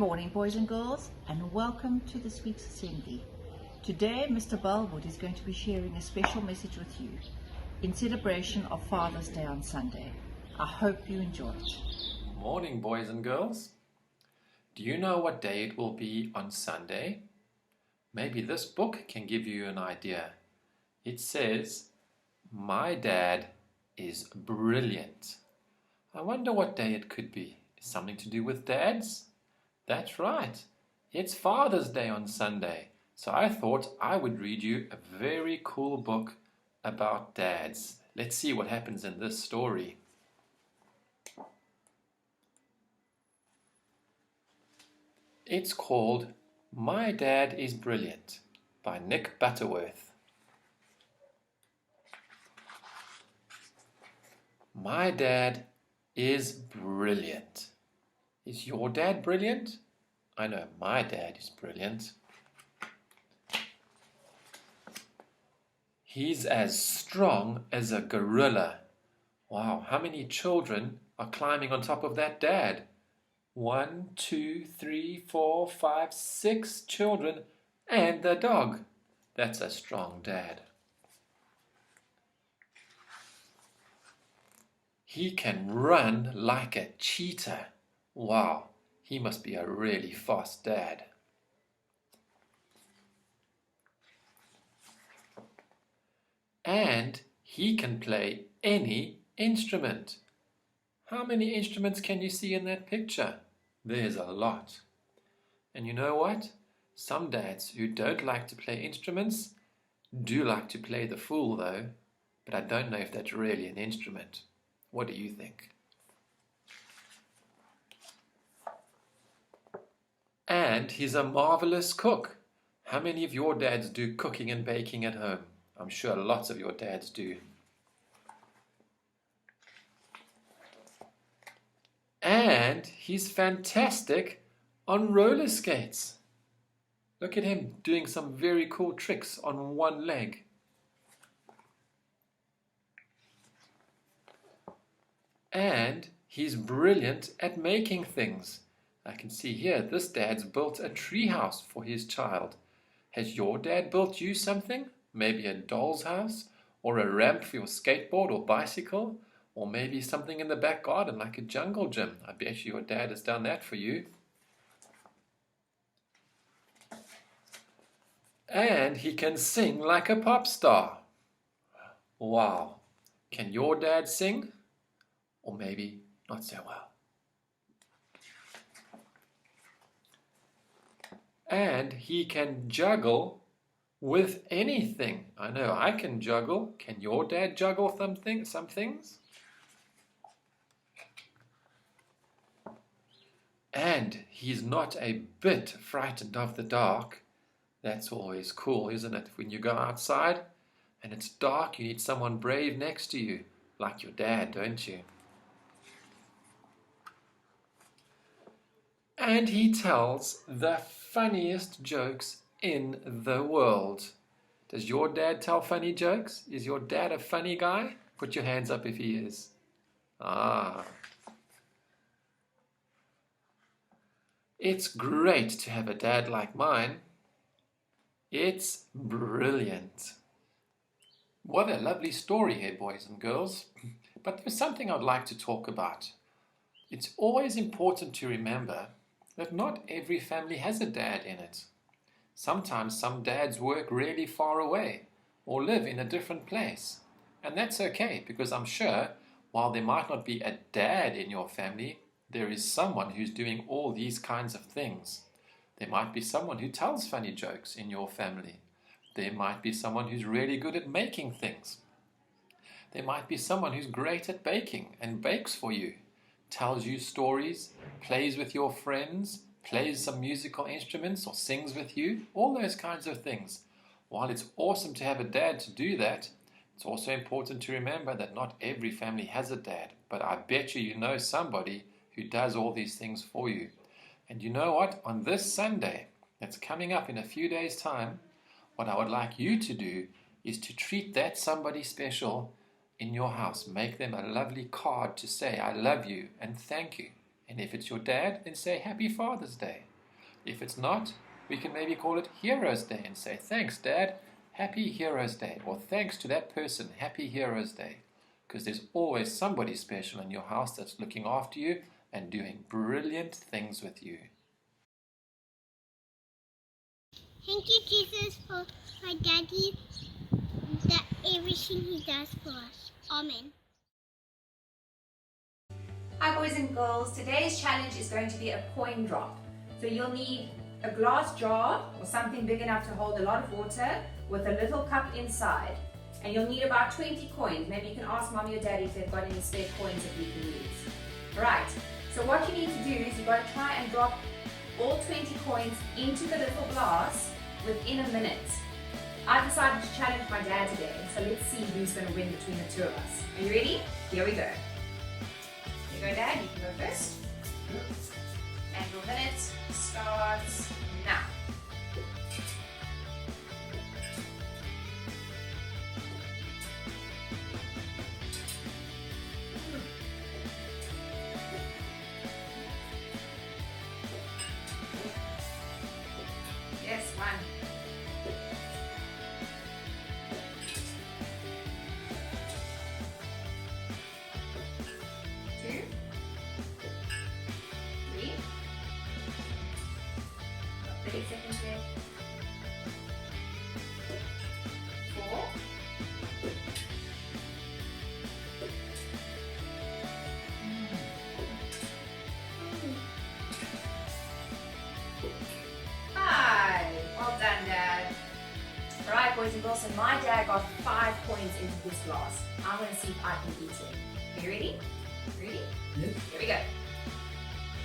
morning, boys and girls, and welcome to this week's assembly. Today, Mr. Bellwood is going to be sharing a special message with you in celebration of Father's Day on Sunday. I hope you enjoy it. Morning, boys and girls. Do you know what day it will be on Sunday? Maybe this book can give you an idea. It says, "My dad is brilliant." I wonder what day it could be. Something to do with dads? That's right. It's Father's Day on Sunday. So I thought I would read you a very cool book about dads. Let's see what happens in this story. It's called My Dad is Brilliant by Nick Butterworth. My dad is brilliant. Is your dad brilliant? I know my dad is brilliant. He's as strong as a gorilla. Wow, how many children are climbing on top of that dad? 1, 2, 3, 4, 5, 6 children and the dog. That's a strong dad. He can run like a cheetah. Wow, he must be a really fast dad. And he can play any instrument. How many instruments can you see in that picture? There's a lot. And you know what? Some dads who don't like to play instruments do like to play the fool though, but I don't know if that's really an instrument. What do you think? And he's a marvelous cook. How many of your dads do cooking and baking at home? I'm sure lots of your dads do. And he's fantastic on roller skates. Look at him doing some very cool tricks on one leg. And he's brilliant at making things. I can see here, this dad's built a tree house for his child. Has your dad built you something? Maybe a doll's house, or a ramp for your skateboard or bicycle, or maybe something in the back garden like a jungle gym. I bet you your dad has done that for you. And he can sing like a pop star. Wow. Can your dad sing? Or maybe not so well. And he can juggle with anything. I know I can juggle. Can your dad juggle some things? And he's not a bit frightened of the dark. That's always cool, isn't it? When you go outside and it's dark, you need someone brave next to you, like your dad, don't you? And he tells the funniest jokes in the world. Does your dad tell funny jokes? Is your dad a funny guy? Put your hands up if he is. Ah. It's great to have a dad like mine. It's brilliant. What a lovely story here, boys and girls. But there's something I'd like to talk about. It's always important to remember that not every family has a dad in it. Sometimes some dads work really far away or live in a different place. And that's okay, because I'm sure while there might not be a dad in your family, there is someone who's doing all these kinds of things. There might be someone who tells funny jokes in your family. There might be someone who's really good at making things. There might be someone who's great at baking and bakes for you, tells you stories, plays with your friends, plays some musical instruments or sings with you, all those kinds of things. While it's awesome to have a dad to do that, it's also important to remember that not every family has a dad, but I bet you know somebody who does all these things for you. And you know what? On this Sunday, that's coming up in a few days' time, what I would like you to do is to treat that somebody special in your house. Make them a lovely card to say, "I love you" and "thank you." And if it's your dad, then say, "Happy Father's Day." If it's not, we can maybe call it Heroes Day and say, thanks, Dad, Happy Heroes Day. Or thanks to that person, Happy Heroes Day. Because there's always somebody special in your house that's looking after you and doing brilliant things with you. Thank you, Jesus, for my daddy, that everything he does for us. Amen. Hi boys and girls, today's challenge is going to be a coin drop. So you'll need a glass jar or something big enough to hold a lot of water with a little cup inside. And you'll need about 20 coins. Maybe you can ask mommy or daddy if they've got any spare coins that we can use. Right, so what you need to do is you've got to try and drop all 20 coins into the little glass within a minute. I've decided to challenge my dad today, so let's see who's going to win between the two of us. Are you ready? Here we go. Here you go, Dad, you can go first. And your minute starts now. Yes, 1. 2. 3. 30 seconds left. 4. 5. Well done, Dad. Alright, boys and girls, so my dad got 5 coins into this glass. I'm going to see if I can beat him. Are you ready? Ready? Yes. Here we go.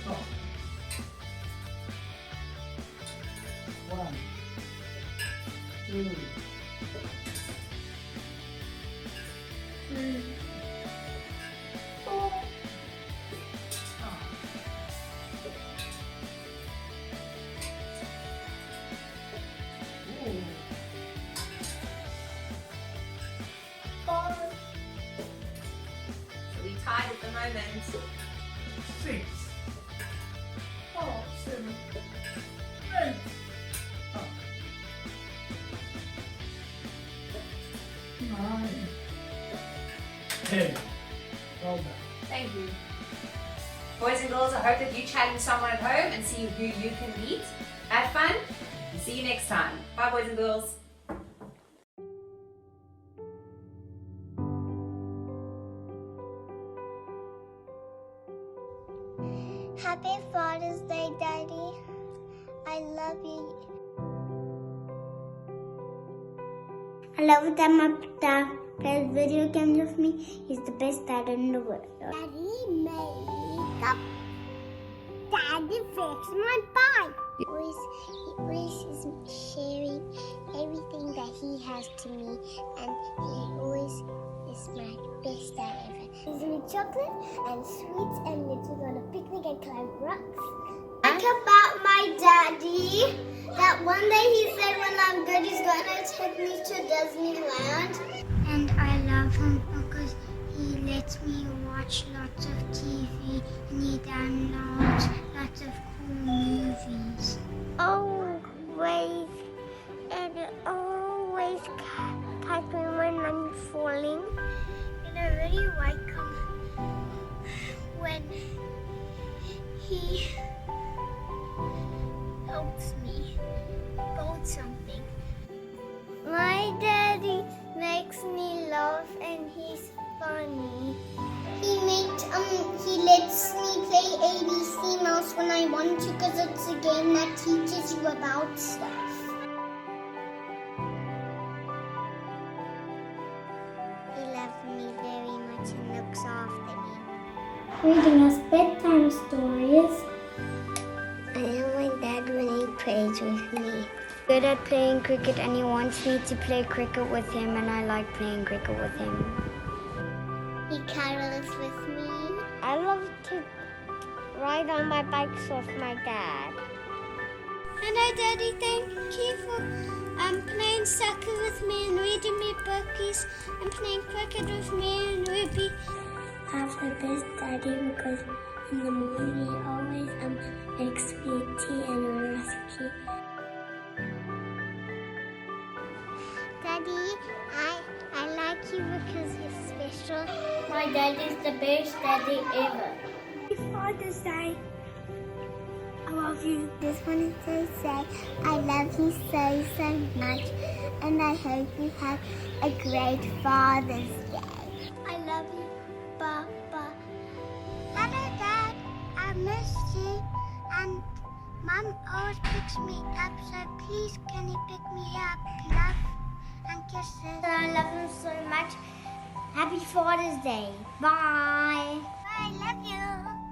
Stop. 1, 2, 3, 4. Ooh. 5, So we tied at the moment. 6, 7, 8. 9, 10. Well done. Thank you. Boys and girls, I hope that you challenge someone at home and see who you can beat. Have fun and see you next time. Bye, boys and girls. Happy Father's Day, Daddy. I love you. I love that my dad plays video games with me. He's the best dad in the world. Daddy made up. Daddy fixed my bike. He always is sharing everything that he has to me, and he always is my best dad ever. He's eating chocolate and sweets, and let's go on a picnic and climb rocks. Think about my daddy. That one day he said when I'm good he's gonna take me to Disneyland. And I love him because he lets me watch lots of TV and he downloads lots of cool movies. Always catch me when I'm falling. And I really like him when he helps me build something. My daddy makes me laugh and he's funny. He lets me play ABC Mouse when I want to because it's a game that teaches you about stuff. He loves me very much and looks after me. Reading us bedtime stories. I love my dad when he plays with me. Good at playing cricket and he wants me to play cricket with him and I like playing cricket with him. He cuddles with me. I love to ride on my bikes with my dad. Hello Daddy, thank you for playing soccer with me and reading me bookies and playing cricket with me and Ruby. I have the best daddy because in the morning. He always makes me tea and a recipe. Daddy, I like you because you're special. My dad is the best daddy ever. Happy Father's Day. I love you. Just wanted to say I love you so much, and I hope you have a great Father's Day. I love you, Papa. Hello, Dad. I miss you, and Mom always picks me up, so please can you pick me up? Love and kisses. I love him so much. Happy Father's Day. Bye. I love you.